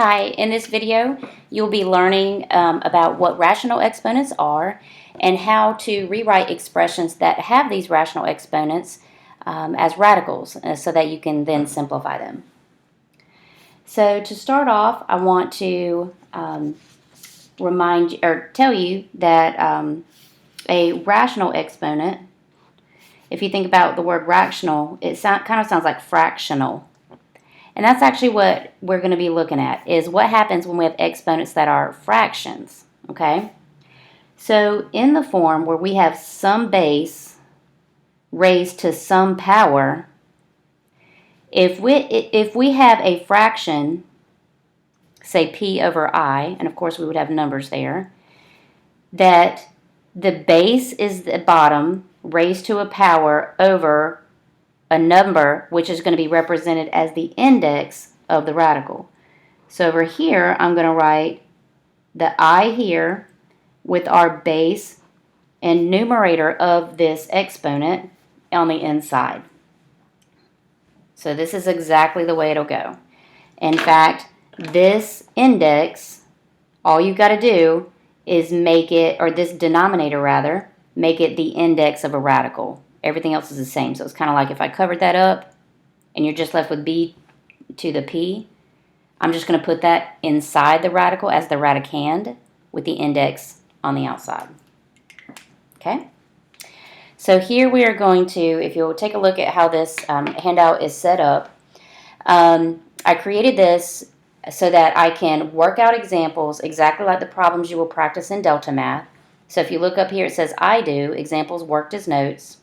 Hi, in this video, you'll be learning about what rational exponents are and how to rewrite expressions that have these rational exponents as radicals so that you can then simplify them. So to start off, I want to remind you or tell you that a rational exponent, if you think about the word rational, it kind of sounds like fractional. And that's actually what we're going to be looking at, is what happens when we have exponents that are fractions, okay? So in the form where we have some base raised to some power, if we have a fraction, say p over I, and of course we would have numbers there, that the base is the bottom raised to a power over a number which is going to be represented as the index of the radical. So over here, I'm going to write the I here with our base and numerator of this exponent on the inside. So this is exactly the way it'll go. In fact, this index, all you've got to do is make it, or this denominator rather, make it the index of a radical. Everything else is the same. So it's kind of like if I covered that up and you're just left with b to the p, I'm just going to put that inside the radical as the radicand with the index on the outside. Okay? So here we are going to, if you'll take a look at how this handout is set up, I created this so that I can work out examples exactly like the problems you will practice in Delta Math. So if you look up here, it says I do, examples worked as notes,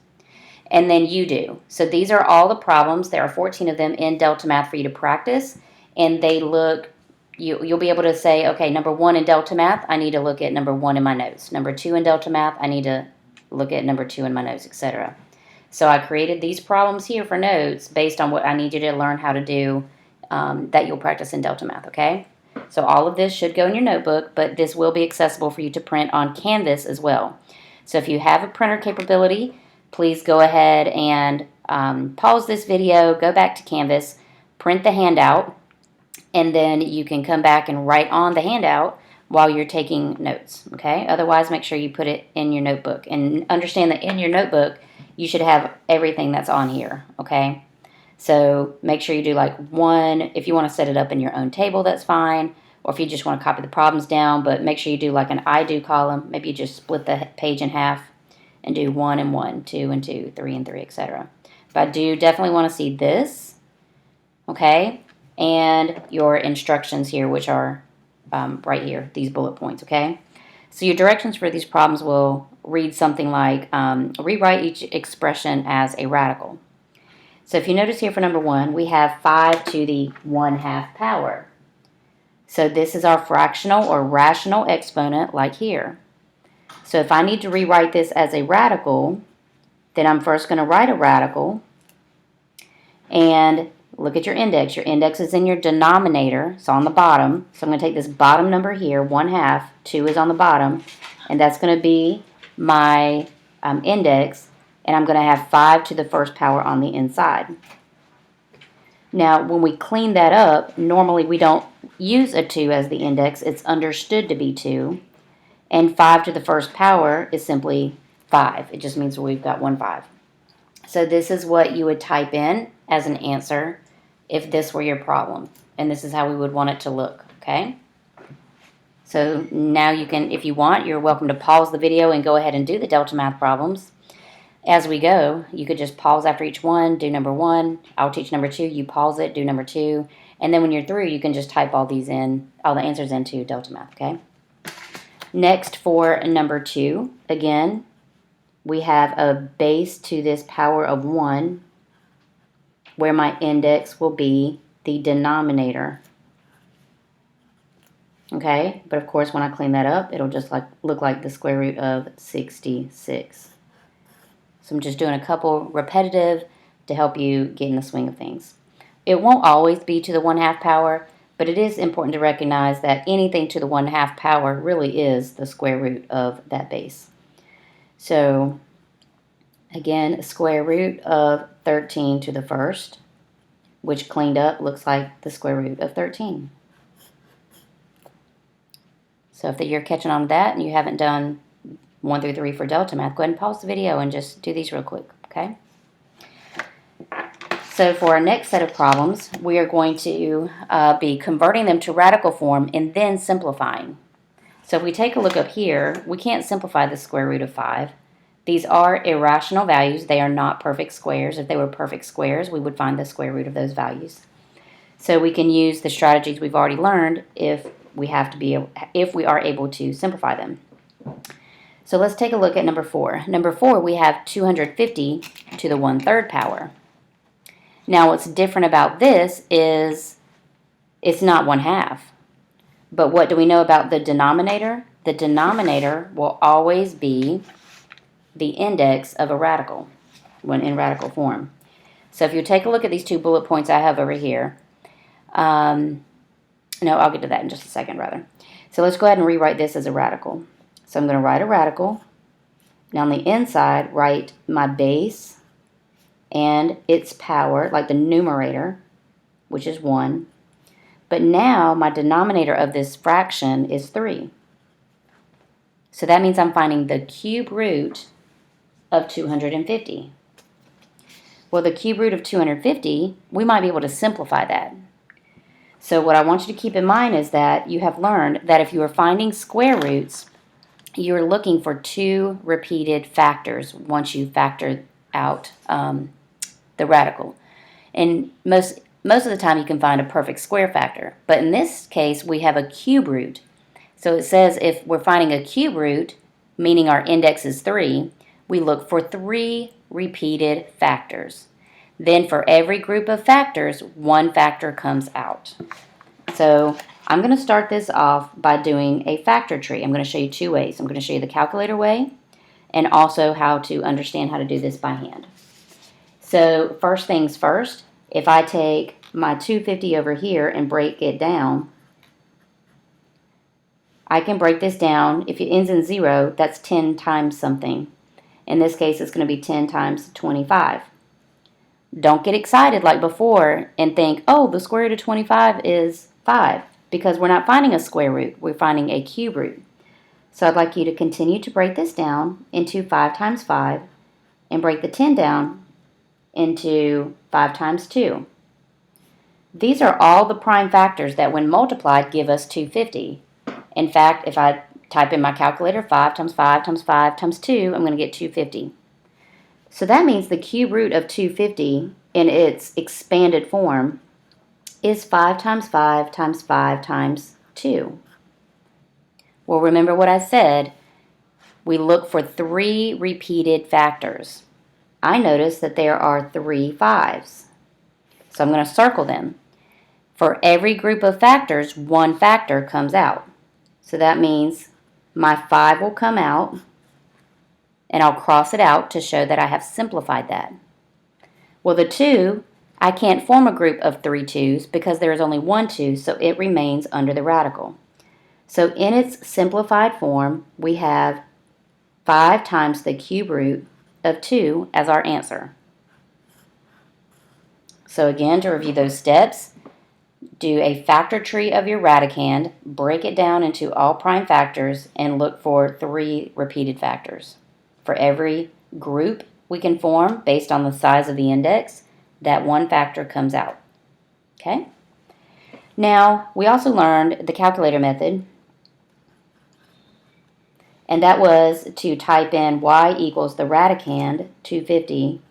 and then you do. So these are all the problems. There are 14 of them in Delta Math for you to practice, and they look, you'll be able to say, okay, number 1 in Delta Math, I need to look at number 1 in my notes. Number 2 in Delta Math, I need to look at number 2 in my notes, etc. So I created these problems here for notes based on what I need you to learn how to do that you'll practice in Delta Math, okay? So all of this should go in your notebook, but this will be accessible for you to print on Canvas as well. So if you have a printer capability, please go ahead and pause this video, go back to Canvas, print the handout, and then you can come back and write on the handout while you're taking notes, okay? Otherwise, make sure you put it in your notebook. And understand that in your notebook, you should have everything that's on here, okay? So make sure you do like one, if you want to set it up in your own table, that's fine. Or if you just want to copy the problems down, but make sure you do like an I do column. Maybe you just split the page in half and do 1 and 1, 2 and 2, 3 and 3, etc. But I do definitely want to see this, okay? And your instructions here, which are right here, these bullet points, okay? So your directions for these problems will read something like, rewrite each expression as a radical. So if you notice here for number 1, we have 5 to the 1/2 power. So this is our fractional or rational exponent like here. So if I need to rewrite this as a radical, then I'm first going to write a radical and look at your index. Your index is in your denominator, so on the bottom. So I'm going to take this bottom number here, 1/2, 2 is on the bottom, and that's going to be my index, and I'm going to have 5 to the first power on the inside. Now, when we clean that up, normally we don't use a 2 as the index. It's understood to be 2, and 5 to the first power is simply 5. It just means we've got 1 5. So this is what you would type in as an answer if this were your problem. And this is how we would want it to look, okay? So now you can, if you want, you're welcome to pause the video and go ahead and do the Delta Math problems. As we go, you could just pause after each one, do number 1. I'll teach number 2, you pause it, do number 2. And then when you're through, you can just type all these in, all the answers into Delta Math, okay? Next, for number 2, again, we have a base to this power of 1, where my index will be the denominator. Okay, but of course when I clean that up, it'll just look like the square root of 66. So I'm just doing a couple repetitive to help you get in the swing of things. It won't always be to the 1/2 power, but it is important to recognize that anything to the 1/2 power really is the square root of that base. So again, square root of 13 to the first, which cleaned up looks like the square root of 13. So if you're catching on to that and you haven't done 1 through 3 for delta math, go ahead and pause the video and just do these real quick, okay? So for our next set of problems, we are going to be converting them to radical form and then simplifying. So if we take a look up here, we can't simplify the square root of 5. These are irrational values. They are not perfect squares. If they were perfect squares, we would find the square root of those values. So we can use the strategies we've already learned if we are able to simplify them. So let's take a look at number 4. Number 4, we have 250 to the 1/3 power. Now what's different about this is it's not 1/2. But what do we know about the denominator? The denominator will always be the index of a radical when in radical form. So if you take a look at these 2 bullet points I have over here, no, I'll get to that in just a second rather. So let's go ahead and rewrite this as a radical. So I'm going to write a radical. Now on the inside, write my base and its power, like the numerator, which is 1. But now my denominator of this fraction is 3. So that means I'm finding the cube root of 250. Well, the cube root of 250, we might be able to simplify that. So what I want you to keep in mind is that you have learned that if you are finding square roots, you're looking for 2 repeated factors once you factor out the radical. And most of the time you can find a perfect square factor. But in this case, we have a cube root. So it says if we're finding a cube root, meaning our index is 3, we look for 3 repeated factors. Then for every group of factors, 1 factor comes out. So I'm going to start this off by doing a factor tree. I'm going to show you 2 ways. I'm going to show you the calculator way and also how to understand how to do this by hand. So first things first, if I take my 250 over here and break it down, I can break this down. If it ends in 0, that's 10 times something. In this case, it's going to be 10 times 25. Don't get excited like before and think, oh, the square root of 25 is 5, because we're not finding a square root. We're finding a cube root. So I'd like you to continue to break this down into 5 times 5 and break the 10 down into 5 times 2. These are all the prime factors that when multiplied give us 250. In fact, if I type in my calculator 5 times 5 times 5 times 2, I'm going to get 250. So that means the cube root of 250 in its expanded form is 5 times 5 times 5 times 2. Well, remember what I said. We look for 3 repeated factors. I notice that there are 3 5s. So I'm going to circle them. For every group of factors, 1 factor comes out. So that means my 5 will come out, and I'll cross it out to show that I have simplified that. Well, the 2, I can't form a group of 3 2's because there is only 1 2, so it remains under the radical. So in its simplified form, we have 5 times the cube root of 2 as our answer. So again, to review those steps, do a factor tree of your radicand, break it down into all prime factors, and look for 3 repeated factors. For every group we can form based on the size of the index, that 1 factor comes out. Okay? Now, we also learned the calculator method, and that was to type in y equals the radicand, 250,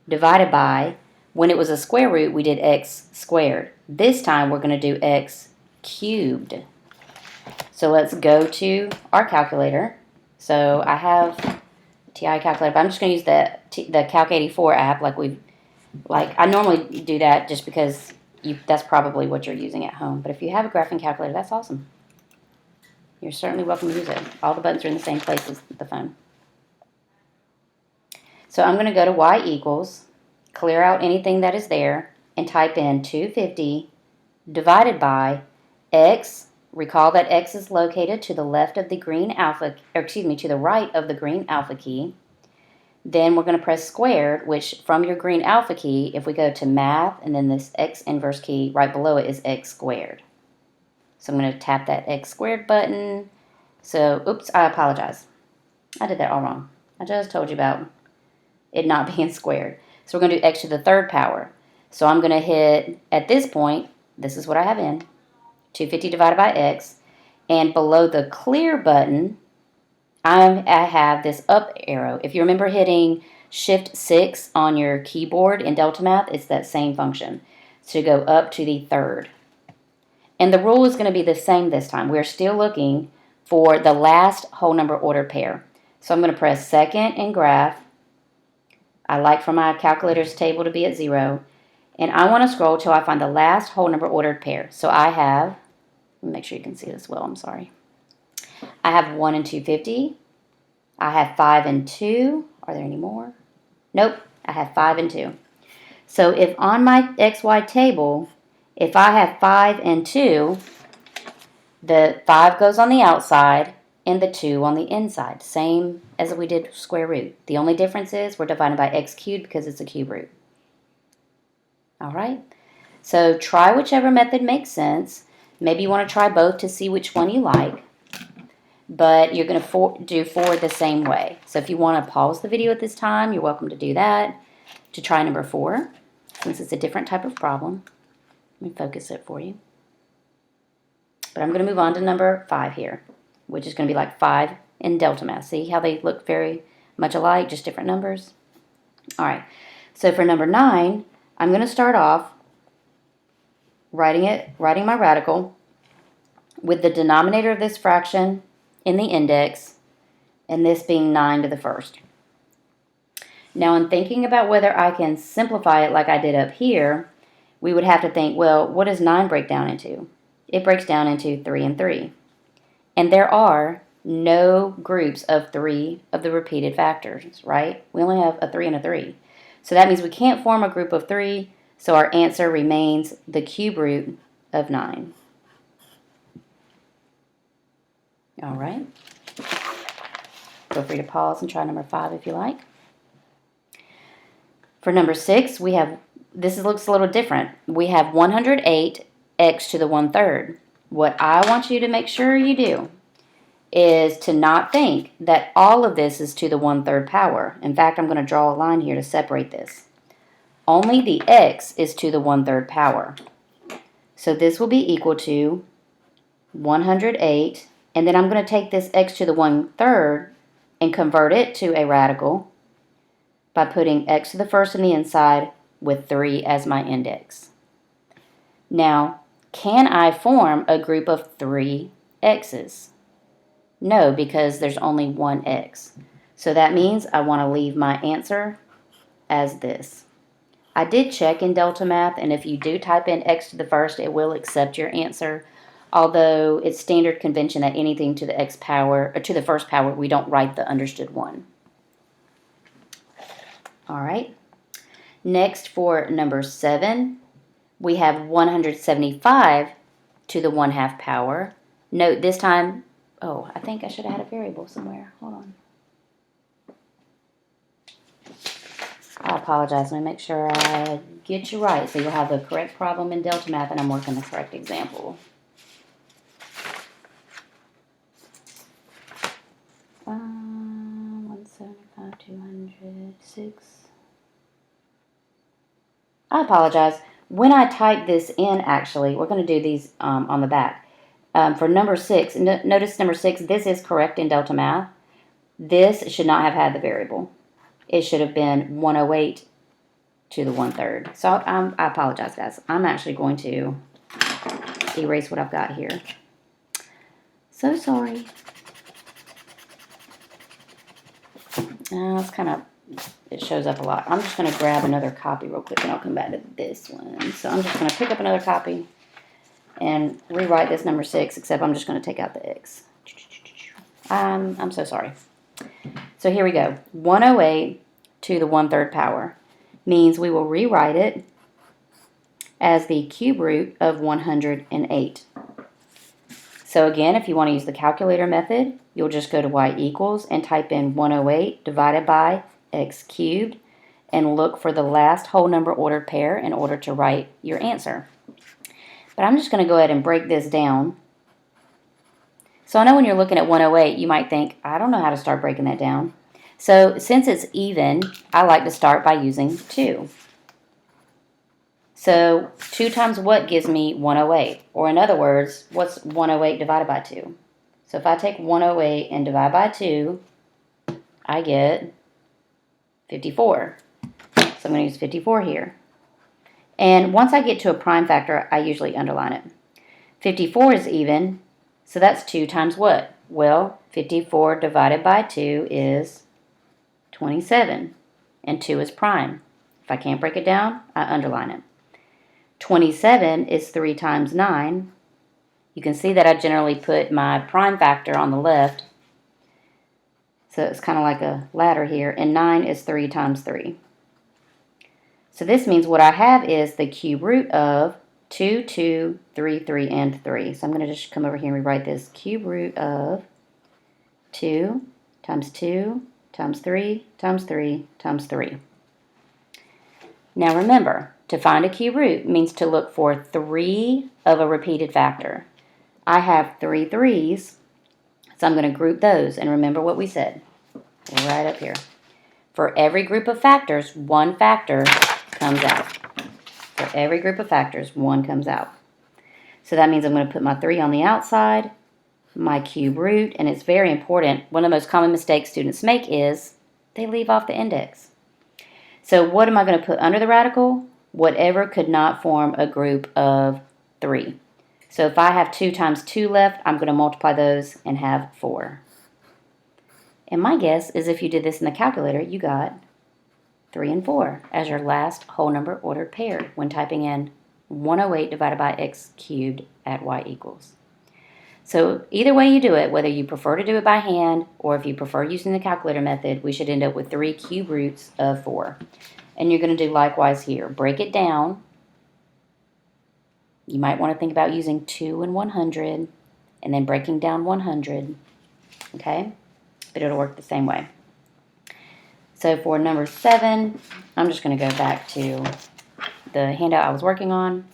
divided by, when it was a square root, we did x squared. This time we're going to do x cubed. So let's go to our calculator. So I have a TI calculator, but I'm just going to use the Calc 84 app like I normally do that just because that's probably what you're using at home. But if you have a graphing calculator, that's awesome. You're certainly welcome to use it. All the buttons are in the same place as the phone. So I'm going to go to y equals, clear out anything that is there, and type in 250 divided by x. Recall that x is located to the left of the green alpha, or excuse me, to the right of the green alpha key. Then we're going to press squared, which from your green alpha key, if we go to math and then this x inverse key right below it is x squared. So I'm going to tap that x squared button. So, oops, I apologize. I did that all wrong. I just told you about it not being squared. So we're going to do x to the third power. So I'm going to hit, at this point, this is what I have in, 250 divided by x. And below the clear button, I have this up arrow. If you remember hitting Shift 6 on your keyboard in Delta Math, it's that same function. To go up to the third. And the rule is going to be the same this time. We're still looking for the last whole number ordered pair. So I'm going to press second and graph. I like for my calculator's table to be at 0. And I want to scroll till I find the last whole number ordered pair. So I have, let me make sure you can see this well, I'm sorry. I have 1 and 250. I have 5 and 2. Are there any more? Nope, I have 5 and 2. So if on my XY table, if I have 5 and 2, the 5 goes on the outside and the 2 on the inside. Same as we did square root. The only difference is we're dividing by x cubed because it's a cube root. All right? So try whichever method makes sense. Maybe you want to try both to see which one you like. But you're going to do forward the same way. So if you want to pause the video at this time, you're welcome to do that. To try number 4, since it's a different type of problem. Let me focus it for you. But I'm going to move on to number 5 here, which is going to be like 5 in Delta Math. See how they look very much alike, just different numbers? All right. So for number 9, I'm going to start off writing my radical with the denominator of this fraction in the index, and this being 9 to the first. Now, in thinking about whether I can simplify it like I did up here, we would have to think, well, what does 9 break down into? It breaks down into 3 and 3. And there are no groups of 3 of the repeated factors, right? We only have a 3 and a 3. So that means we can't form a group of 3, so our answer remains the cube root of 9. All right. Feel free to pause and try number 5 if you like. For number 6, we have, this looks a little different. We have 108 x to the 1/3. What I want you to make sure you do is to not think that all of this is to the 1/3 power. In fact, I'm going to draw a line here to separate this. Only the x is to the 1/3 power. So this will be equal to 108, and then I'm going to take this x to the 1/3 and convert it to a radical by putting x to the first in the inside with 3 as my index. Now, can I form a group of 3 x's? No, because there's only one x. So that means I want to leave my answer as this. I did check in Delta Math, and if you do type in x to the first, it will accept your answer. Although it's standard convention that anything to the x power, or to the first power, we don't write the understood one. All right. Next, for number 7, we have 175 to the 1/2 power. Note this time, oh, I think I should have had a variable somewhere. Hold on. I apologize. Let me make sure I get you right so you'll have the correct problem in Delta Math and I'm working the correct example. 175, 200, 6. I apologize. When I type this in, actually, we're going to do these on the back. For number 6, notice number 6, this is correct in Delta Math. This should not have had the variable. It should have been 108 to the 1/3. So I apologize, guys. I'm actually going to erase what I've got here. So sorry. It's kind of, it shows up a lot. I'm just going to grab another copy real quick and I'll come back to this one. So I'm just going to pick up another copy and rewrite this number 6, except I'm just going to take out the x. I'm so sorry. So here we go. 108 to the 1/3 power means we will rewrite it as the cube root of 108. So again, if you want to use the calculator method, you'll just go to y equals and type in 108 divided by x cubed and look for the last whole number ordered pair in order to write your answer. But I'm just going to go ahead and break this down So I know when you're looking at 108, you might think, I don't know how to start breaking that down. So since it's even, I like to start by using 2. So 2 times what gives me 108? Or in other words, what's 108 divided by 2? So if I take 108 and divide by 2, I get 54. So I'm going to use 54 here. And once I get to a prime factor, I usually underline it. 54 is even, so that's 2 times what? Well, 54 divided by 2 is 27, and 2 is prime. If I can't break it down, I underline it. 27 is 3 times 9. You can see that I generally put my prime factor on the left, so it's kind of like a ladder here, and 9 is 3 times 3. So this means what I have is the cube root of 2, 2, 3, 3, and 3. So I'm going to just come over here and rewrite this. Cube root of 2 times 2 times 3 times 3 times 3. Now remember, to find a cube root means to look for 3 of a repeated factor. I have 3 3's, so I'm going to group those. And remember what we said right up here. For every group of factors, one factor comes out. For every group of factors, 1 comes out. So that means I'm going to put my 3 on the outside, my cube root, and it's very important. One of the most common mistakes students make is they leave off the index. So what am I going to put under the radical? Whatever could not form a group of 3. So if I have 2 times 2 left, I'm going to multiply those and have 4. And my guess is if you did this in the calculator, you got 3 and 4 as your last whole number ordered pair when typing in 108 divided by x cubed at y equals. So either way you do it, whether you prefer to do it by hand or if you prefer using the calculator method, we should end up with 3 cube roots of 4. And you're going to do likewise here. Break it down. You might want to think about using 2 and 100 and then breaking down 100. Okay? But it'll work the same way. So for number 7, I'm just going to go back to the handout I was working on.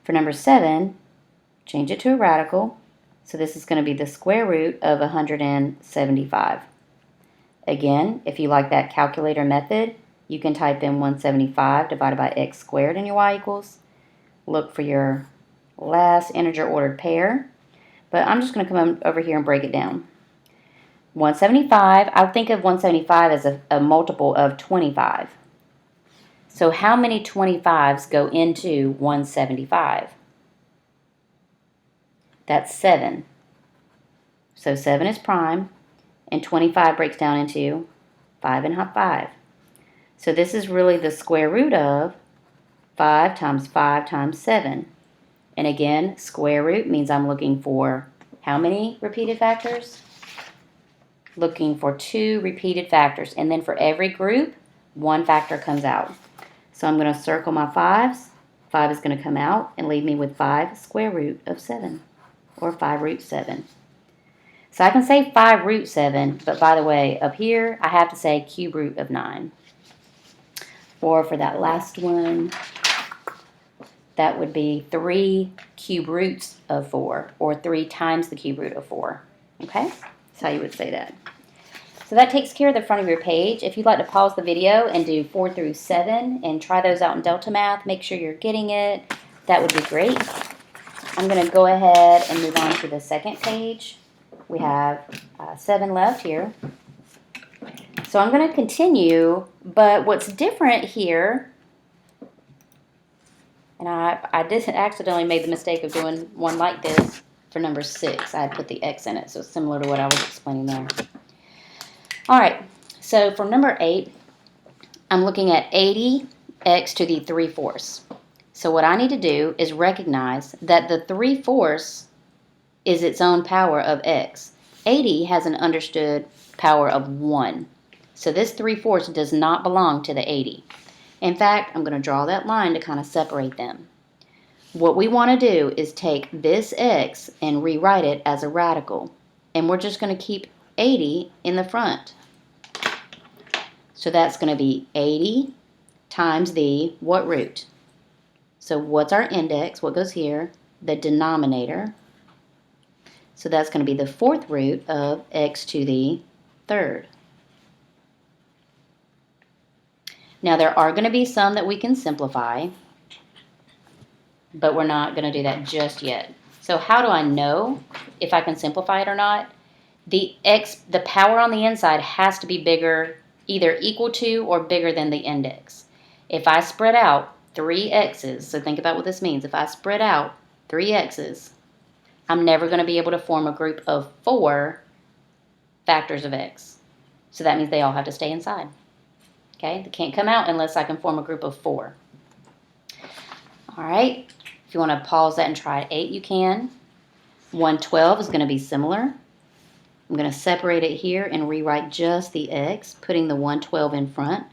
For number 7, change it to a radical. So this is going to be the square root of 175. Again, if you like that calculator method, you can type in 175 divided by x squared in your y equals. Look for your last integer ordered pair. But I'm just going to come over here and break it down. 175, I think of 175 as a multiple of 25. So how many 25s go into 175? That's 7. So 7 is prime, and 25 breaks down into 5 and 5. So this is really the square root of 5 times 5 times 7. And again, square root means I'm looking for how many repeated factors? Looking for 2 repeated factors. And then for every group, 1 factor comes out. So I'm going to circle my 5's. 5 is going to come out and leave me with 5 square root of 7, or 5 root 7. So I can say 5 root 7, but by the way, up here, I have to say cube root of 9. Or for that last one, that would be 3 cube roots of 4, or 3 times the cube root of 4. Okay? That's how you would say that. So that takes care of the front of your page. If you'd like to pause the video and do 4 through 7 and try those out in Delta Math, make sure you're getting it. That would be great. I'm going to go ahead and move on to the second page. We have 7 left here. So I'm going to continue, but what's different here, and I did accidentally made the mistake of doing one like this for number 6. I had put the X in it, so it's similar to what I was explaining there. All right, so for number 8, I'm looking at 80x to the 3/4. So what I need to do is recognize that the 3/4 is its own power of x. 80 has an understood power of 1. So this 3/4 does not belong to the 80. In fact, I'm going to draw that line to kind of separate them. What we want to do is take this x and rewrite it as a radical. And we're just going to keep 80 in the front. So that's going to be 80 times the what root? So what's our index? What goes here? The denominator. So that's going to be the fourth root of x to the third. Now there are going to be some that we can simplify, but we're not going to do that just yet. So how do I know if I can simplify it or not? The power on the inside has to be bigger, either equal to or bigger than the index. If I spread out 3 x's, so think about what this means. If I spread out 3 x's, I'm never going to be able to form a group of 4 factors of x. So that means they all have to stay inside. Okay, they can't come out unless I can form a group of 4. All right, if you want to pause that and try 8, you can. 112 is going to be similar. I'm going to separate it here and rewrite just the x, putting the 112 in front.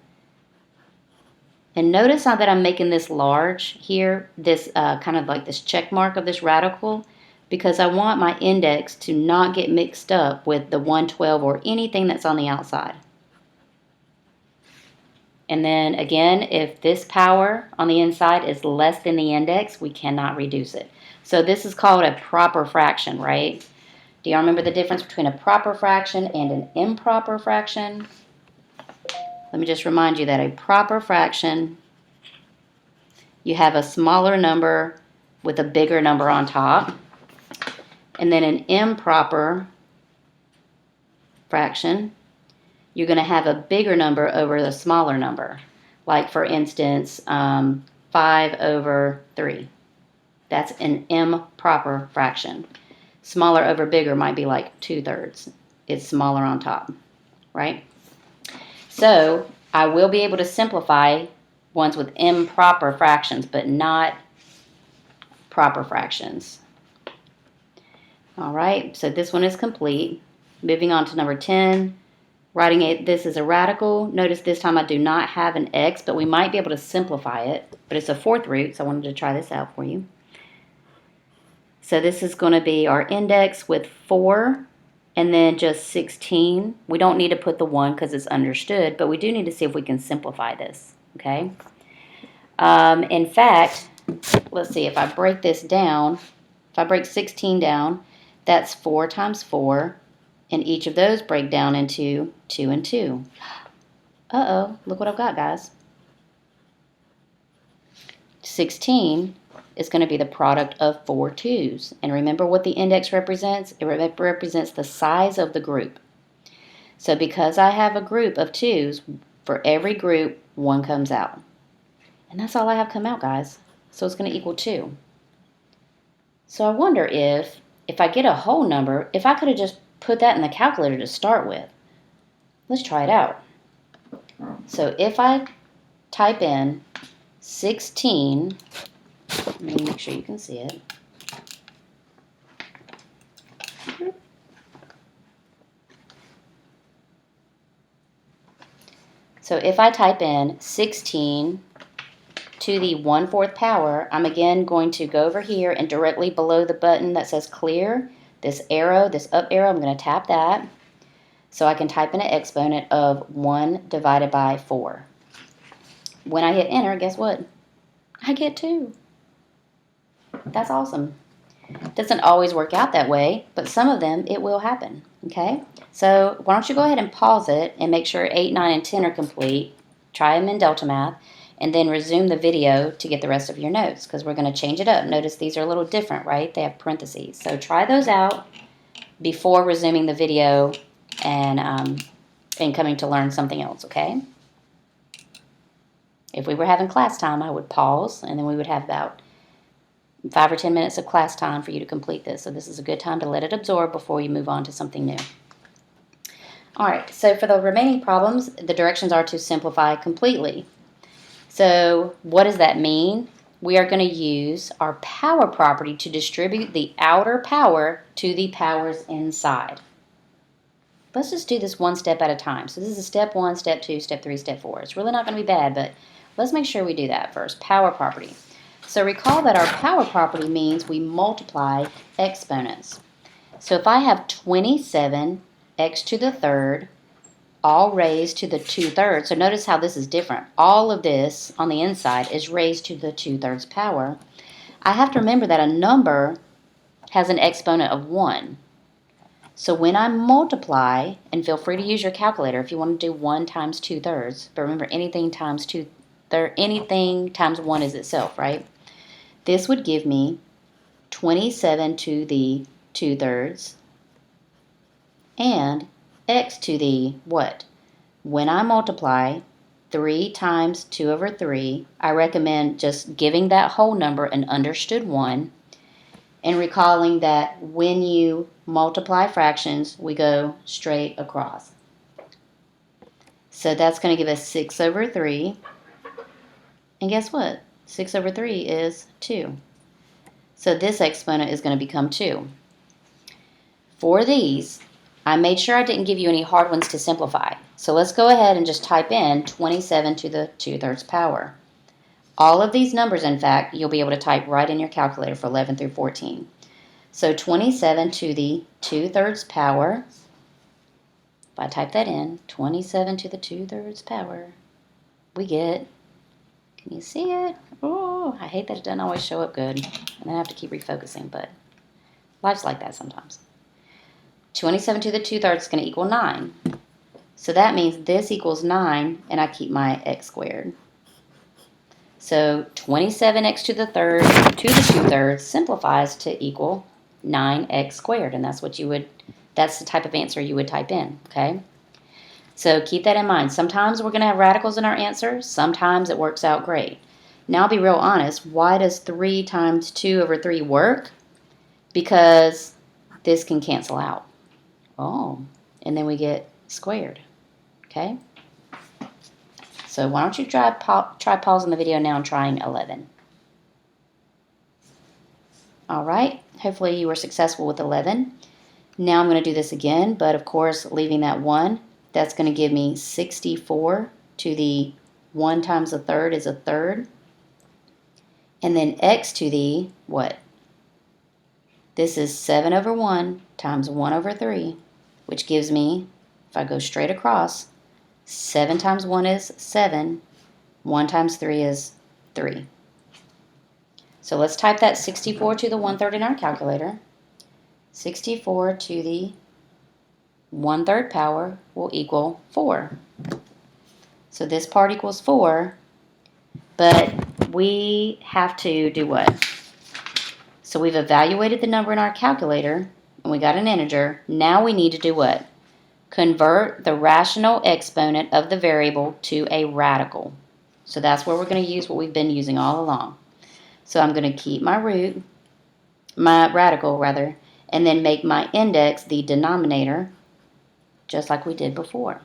And notice how that I'm making this large here, this kind of like this check mark of this radical, because I want my index to not get mixed up with the 112 or anything that's on the outside. And then again, if this power on the inside is less than the index, we cannot reduce it. So this is called a proper fraction, right? Do y'all remember the difference between a proper fraction and an improper fraction? Let me just remind you that a proper fraction, you have a smaller number with a bigger number on top. And then an improper fraction, you're going to have a bigger number over the smaller number. Like, for instance, 5 over 3. That's an improper fraction. Smaller over bigger might be like 2/3. It's smaller on top, right? So I will be able to simplify ones with improper fractions, but not proper fractions. All right, so this one is complete. Moving on to number 10. Writing this as a radical. Notice this time I do not have an x, but we might be able to simplify it. But it's a fourth root, so I wanted to try this out for you. So this is going to be our index with 4 and then just 16. We don't need to put the 1 because it's understood, but we do need to see if we can simplify this, okay? In fact, let's see, if I break this down, if I break 16 down, that's 4 times 4, and each of those break down into 2 and 2. Uh-oh, look what I've got, guys. 16 is going to be the product of 4 2's. And remember what the index represents? It represents the size of the group. So because I have a group of 2's, for every group, 1 comes out. And that's all I have come out, guys. So it's going to equal 2. So I wonder if I get a whole number, if I could have just put that in the calculator to start with. Let's try it out. So if I type in 16, let me make sure you can see it. So if I type in 16 to the 1/4 power, I'm again going to go over here and directly below the button that says clear, this arrow, this up arrow, I'm going to tap that. So I can type in an exponent of 1 divided by 4. When I hit enter, guess what? I get 2. That's awesome. Doesn't always work out that way, but some of them it will happen, okay? So why don't you go ahead and pause it and make sure 8, 9, and 10 are complete. Try them in Delta Math, and then resume the video to get the rest of your notes because we're going to change it up. Notice these are a little different, right? They have parentheses. So try those out before resuming the video and coming to learn something else, okay? If we were having class time, I would pause, and then we would have about 5 or 10 minutes of class time for you to complete this. So this is a good time to let it absorb before you move on to something new. All right, so for the remaining problems, the directions are to simplify completely. So what does that mean? We are going to use our power property to distribute the outer power to the powers inside. Let's just do this one step at a time. So this is step 1, step 2, step 3, step 4. It's really not going to be bad, but let's make sure we do that first. Power property. So recall that our power property means we multiply exponents. So if I have 27 x to the third, all raised to the 2/3. So notice how this is different. All of this on the inside is raised to the 2/3 power. I have to remember that a number has an exponent of 1. So when I multiply, and feel free to use your calculator if you want to do 1 times 2/3, but remember anything times 1 is itself, right? This would give me 27 to the 2/3 and x to the what? When I multiply 3 times 2/3, I recommend just giving that whole number an understood 1 and recalling that when you multiply fractions, we go straight across. So that's going to give us 6/3. And guess what? 6/3 is 2. So this exponent is going to become 2. For these, I made sure I didn't give you any hard ones to simplify. So let's go ahead and just type in 27 to the 2/3 power. All of these numbers, in fact, you'll be able to type right in your calculator for 11 through 14. So 27 to the 2/3 power, if I type that in, 27 to the 2/3 power, we get, can you see it? Oh, I hate that it doesn't always show up good. And I have to keep refocusing, but life's like that sometimes. 27 to the 2/3 is going to equal 9. So that means this equals 9, and I keep my x squared. So 27x to the 2/3 simplifies to equal 9x squared, and that's the type of answer you would type in, okay? So keep that in mind. Sometimes we're going to have radicals in our answer. Sometimes it works out great. Now I'll be real honest. Why does 3 times 2/3 work? Because this can cancel out. Oh, and then we get squared, okay? So why don't you try pausing the video now and trying 11. All right, hopefully you were successful with 11. Now I'm going to do this again, but of course leaving that 1. That's going to give me 64 to the 1 times a third is a third. And then x to the what? This is 7/1 times 1/3, which gives me, if I go straight across, 7 times 1 is 7. 1 times 3 is 3. So let's type that 64 to the 1/3 in our calculator. 64 to the 1/3 power will equal 4. So this part equals 4, but we have to do what? So we've evaluated the number in our calculator, and we got an integer. Now we need to do what? Convert the rational exponent of the variable to a radical. So that's where we're going to use what we've been using all along. So I'm going to keep my radical, and then make my index the denominator, just like we did before.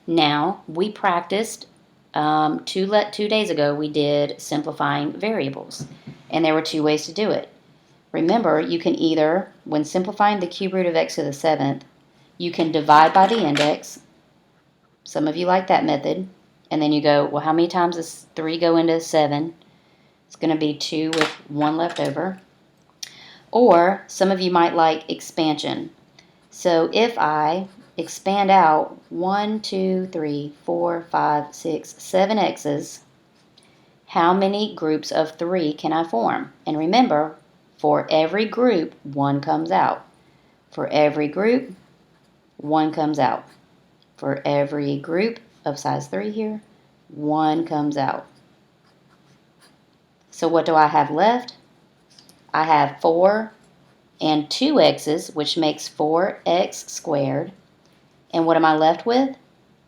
Now, we practiced, 2 days ago, we did simplifying variables, and there were 2 ways to do it. Remember, you can either, when simplifying the cube root of x to the 7th, you can divide by the index. Some of you like that method. And then you go, well, how many times does 3 go into 7? It's going to be 2 with 1 left over. Or some of you might like expansion. So if I expand out 1, 2, 3, 4, 5, 6, 7 x's, how many groups of 3 can I form? And remember, for every group, 1 comes out. For every group, 1 comes out. For every group of size 3 here, 1 comes out. So what do I have left? I have 4 and 2 x's, which makes 4x squared. And what am I left with?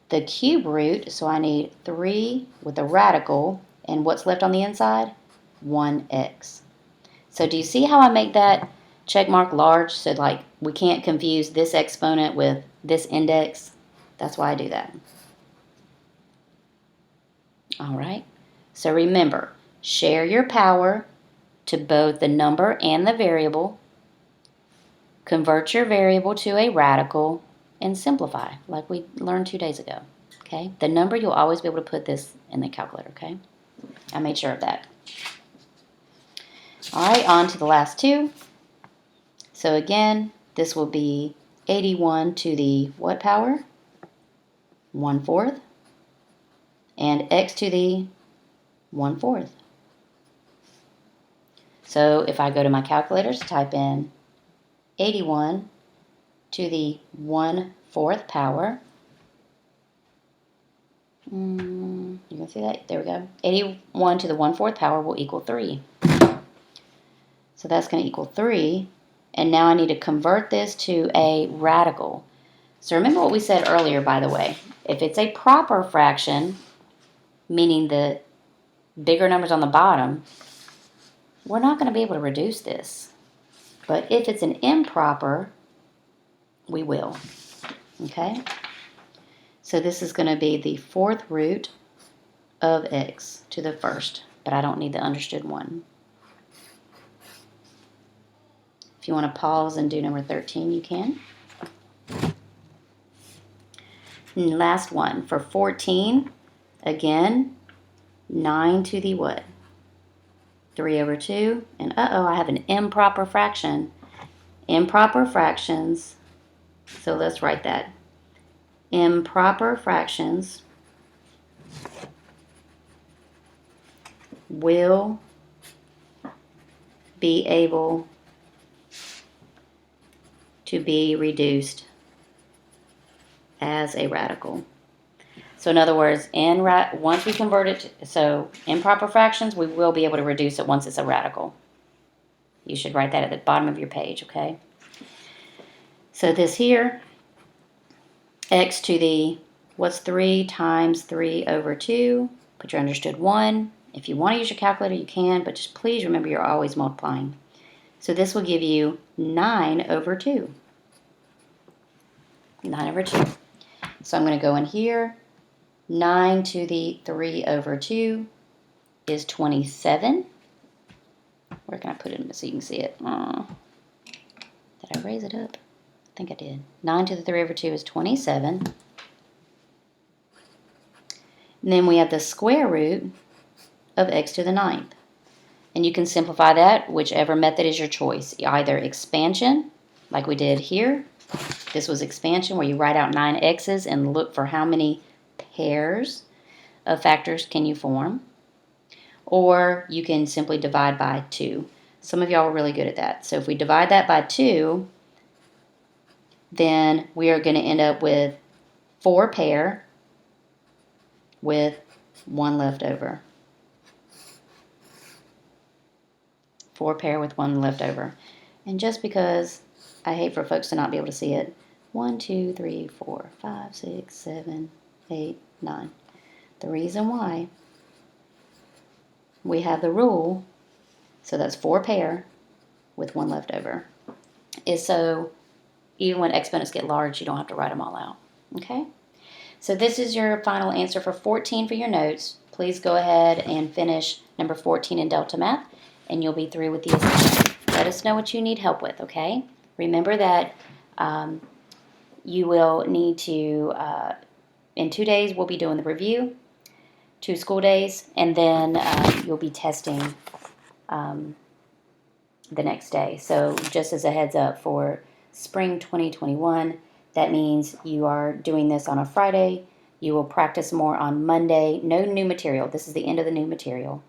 The cube root, so I need 3 with a radical, and what's left on the inside? 1x. So do you see how I make that check mark large so like we can't confuse this exponent with this index? That's why I do that. All right. So remember, share your power to both the number and the variable. Convert your variable to a radical and simplify like we learned 2 days ago. Okay? The number, you'll always be able to put this in the calculator, okay? I made sure of that. All right, on to the last 2. So again, this will be 81 to the what power? 1/4. And x to the 1/4. So if I go to my calculators, type in 81 to the 1/4 power. You can see that? There we go. 81 to the 1/4 power will equal 3. So that's going to equal 3. And now I need to convert this to a radical. So remember what we said earlier, by the way. If it's a proper fraction, meaning the bigger numbers on the bottom, we're not going to be able to reduce this. But if it's an improper, we will. Okay? So this is going to be the 4th root of x to the 1st. But I don't need the understood one. If you want to pause and do number 13, you can. And last one, for 14, again, 9 to the what? 3/2. And I have an improper fraction. Improper fractions, so let's write that. Improper fractions will be able to be reduced as a radical. So in other words, once we convert it, so improper fractions, we will be able to reduce it once it's a radical. You should write that at the bottom of your page, okay? So this here, x to the, what's 3 times 3/2? Put your understood 1. If you want to use your calculator, you can, but just please remember you're always multiplying. So this will give you 9/2. 9/2. So I'm going to go in here. 9 to the 3/2 is 27. Where can I put it so you can see it? Did I raise it up? I think I did. 9 to the 3/2 is 27. And then we have the square root of x to the 9th. And you can simplify that whichever method is your choice. Either expansion, like we did here. This was expansion where you write out 9 x's and look for how many pairs of factors can you form. Or you can simply divide by 2. Some of y'all are really good at that. So if we divide that by 2, then we are going to end up with 4 pair with 1 left over. 4 pair with 1 left over. And just because I hate for folks to not be able to see it, 1, 2, 3, 4, 5, 6, 7, 8, 9. The reason why we have the rule, so that's 4 pair with 1 left over, is so even when exponents get large, you don't have to write them all out. Okay? So this is your final answer for 14 for your notes. Please go ahead and finish number 14 in Delta Math, and you'll be through with the assignment. Let us know what you need help with, okay? Remember that you will need to, in 2 days, we'll be doing the review, 2 school days, and then you'll be testing the next day. So just as a heads up for spring 2021, that means you are doing this on a Friday. You will practice more on Monday. No new material. This is the end of the new material.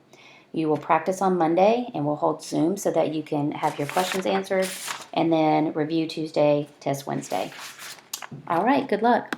You will practice on Monday, and we'll hold Zoom so that you can have your questions answered, and then review Tuesday, test Wednesday. All right, good luck.